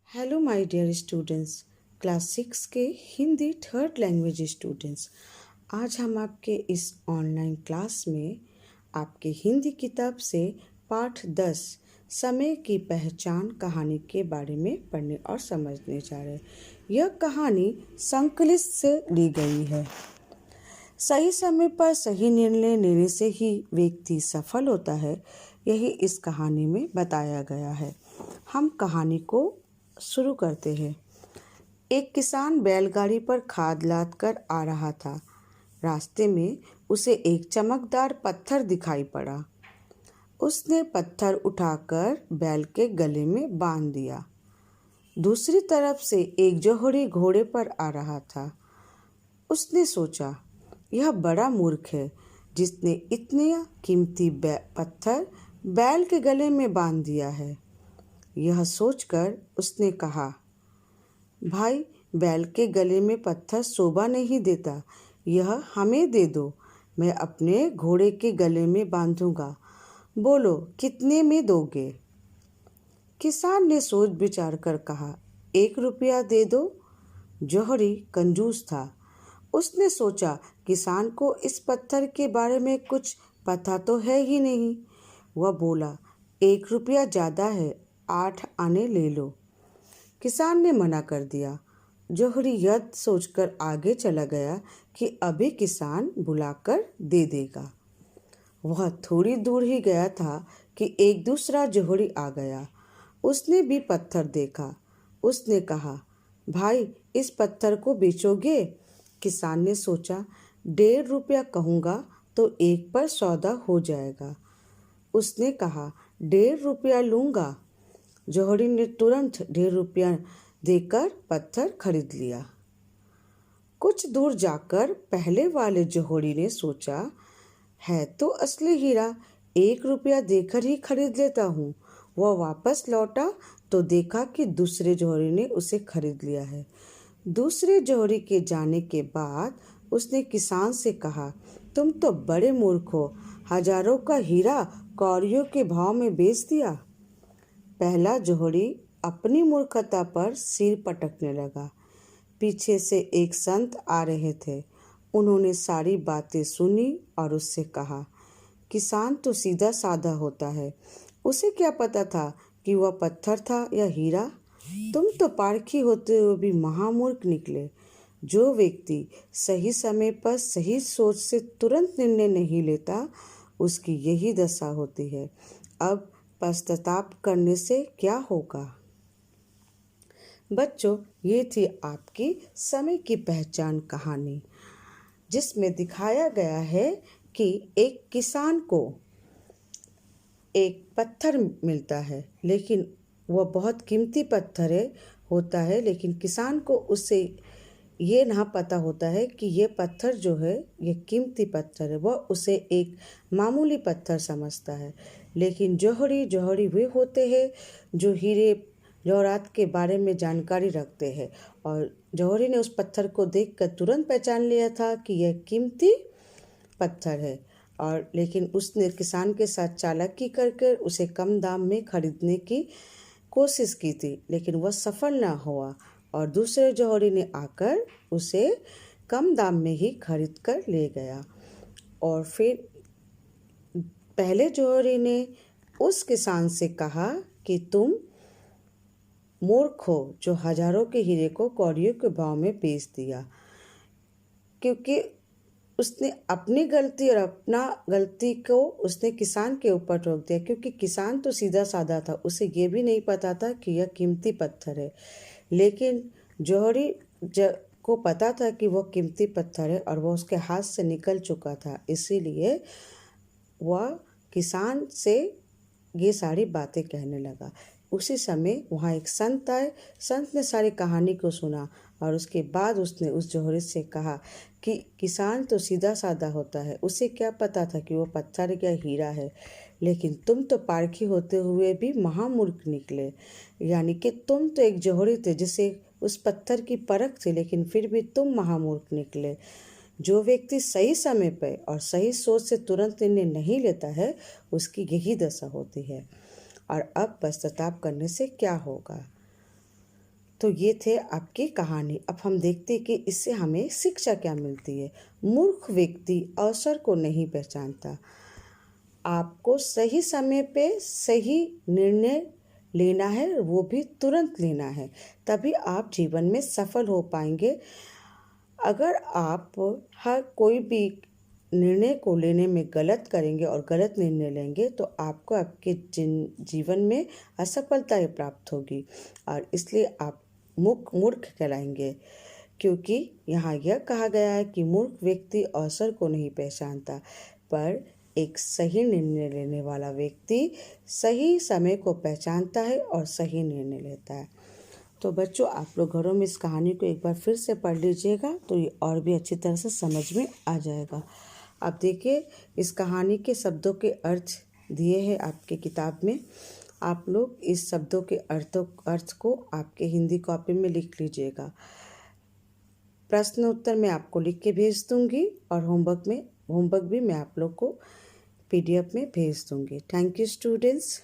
Hello my dear students, class 6 के Hindi third language students. आज हम आपके इस ऑनलाइन क्लास में आपके हिंदी किताब से पाठ 10 समय की पहचान कहानी के बारे में पढ़ने और समझने जा रहे हैं। यह कहानी संकलित से ली गई है। सही समय पर सही निर्णय लेने से ही व्यक्ति सफल होता है, यही इस कहानी में बताया गया है। हम कहानी को शुरू करते हैं। एक किसान बैलगाड़ी पर खाद लाद कर आ रहा था। रास्ते में उसे एक चमकदार पत्थर दिखाई पड़ा। उसने पत्थर उठाकर बैल के गले में बांध दिया। दूसरी तरफ से एक जोहरी घोड़े पर आ रहा था। उसने सोचा, यह बड़ा मूर्ख है जिसने इतने कीमती पत्थर बैल के गले में बांध दिया है। यह सोचकर उसने कहा, भाई, बैल के गले में पत्थर शोभा नहीं देता, यह हमें दे दो, मैं अपने घोड़े के गले में बांधूंगा। बोलो, कितने में दोगे? किसान ने सोच विचार कर कहा, 1 रुपया दे दो। जौहरी कंजूस था। उसने सोचा, किसान को इस पत्थर के बारे में कुछ पता तो है ही नहीं। वह बोला, 1 रुपया ज़्यादा है, 8 आने ले लो। किसान ने मना कर दिया। जौहरी यह सोचकर आगे चला गया कि अभी किसान बुलाकर दे देगा। वह थोड़ी दूर ही गया था कि एक दूसरा जौहरी आ गया। उसने भी पत्थर देखा। उसने कहा, भाई, इस पत्थर को बेचोगे? किसान ने सोचा, 1.5 रुपया कहूँगा तो एक पर सौदा हो जाएगा। उसने कहा, 1.5 रुपया लूँगा। जौहरी ने तुरंत 1.5 रुपया देकर पत्थर खरीद लिया। कुछ दूर जाकर पहले वाले जौहरी ने सोचा, है तो असली हीरा, 1 रुपया देकर ही खरीद लेता हूँ। वह वापस लौटा तो देखा कि दूसरे जौहरी ने उसे खरीद लिया है। दूसरे जौहरी के जाने के बाद उसने किसान से कहा, तुम तो बड़े मूर्ख हो, हजारों का हीरा कौड़ियों के भाव में बेच दिया। पहला जौहरी अपनी मूर्खता पर सिर पटकने लगा। पीछे से एक संत आ रहे थे। उन्होंने सारी बातें सुनी और उससे कहा, किसान तो सीधा साधा होता है, उसे क्या पता था कि वह पत्थर था या हीरा? तुम तो पारखी होते हुए भी महामूर्ख निकले। जो व्यक्ति सही समय पर सही सोच से तुरंत निर्णय नहीं लेता, उसकी यही दशा होती है। अब पश्चाताप करने से क्या होगा? बच्चों, ये थी आपकी समय की पहचान कहानी, जिसमें दिखाया गया है कि एक किसान को एक पत्थर मिलता है, लेकिन वह बहुत कीमती पत्थर होता है, लेकिन किसान को उससे ये ना पता होता है कि ये पत्थर जो है ये कीमती पत्थर है। वह उसे एक मामूली पत्थर समझता है। लेकिन जौहरी वे होते हैं जो हीरे जवाहरात के बारे में जानकारी रखते हैं, और जौहरी ने उस पत्थर को देखकर तुरंत पहचान लिया था कि यह कीमती पत्थर है, और लेकिन उसने किसान के साथ चालाकी करके उसे कम दाम में खरीदने की कोशिश की थी, लेकिन वह सफल ना हुआ, और दूसरे जौहरी ने आकर उसे कम दाम में ही खरीद कर ले गया। और फिर पहले जौहरी ने उस किसान से कहा कि तुम मूर्ख हो जो हजारों के हीरे को कौड़ियों के भाव में बेच दिया, क्योंकि उसने अपनी गलती और अपना गलती को उसने किसान के ऊपर ठोक दिया, क्योंकि किसान तो सीधा साधा था, उसे ये भी नहीं पता था कि यह कीमती पत्थर है। लेकिन जौहरी को पता था कि वह कीमती पत्थर है और वह उसके हाथ से निकल चुका था, इसीलिए वह किसान से ये सारी बातें कहने लगा। उसी समय वहाँ एक संत आए। संत ने सारी कहानी को सुना और उसके बाद उसने उस जौहरी से कहा कि किसान तो सीधा साधा होता है, उसे क्या पता था कि वो पत्थर या हीरा है, लेकिन तुम तो पारखी होते हुए भी महामूर्ख निकले। यानी कि तुम तो एक जौहरी थे जिसे उस पत्थर की परख थी, लेकिन फिर भी तुम महामूर्ख निकले। जो व्यक्ति सही समय पर और सही सोच से तुरंत निर्णय नहीं लेता है, उसकी यही दशा होती है। और अब पश्चाताप करने से क्या होगा? तो ये थे आपकी कहानी। अब हम देखते हैं कि इससे हमें शिक्षा क्या मिलती है। मूर्ख व्यक्ति अवसर को नहीं पहचानता। आपको सही समय पे सही निर्णय लेना है, वो भी तुरंत लेना है, तभी आप जीवन में सफल हो पाएंगे। अगर आप हर कोई भी निर्णय को लेने में गलत करेंगे और गलत निर्णय लेंगे तो आपको आपके जीवन में असफलता ही प्राप्त होगी, और इसलिए आप मूर्ख कहलाएंगे। क्योंकि यहाँ यह कहा गया है कि मूर्ख व्यक्ति अवसर को नहीं पहचानता, पर एक सही निर्णय लेने वाला व्यक्ति सही समय को पहचानता है और सही निर्णय लेता है। तो बच्चों, आप लोग घरों में इस कहानी को एक बार फिर से पढ़ लीजिएगा तो ये और भी अच्छी तरह से समझ में आ जाएगा। अब देखिए, इस कहानी के शब्दों के अर्थ दिए हैं आपके किताब में। आप लोग इस शब्दों के अर्थ को आपके हिंदी कॉपी में लिख लीजिएगा। प्रश्न उत्तर मैं आपको लिख के भेज दूंगी और होमवर्क भी मैं आप लोग को PDF में भेज दूंगी। Thank you students.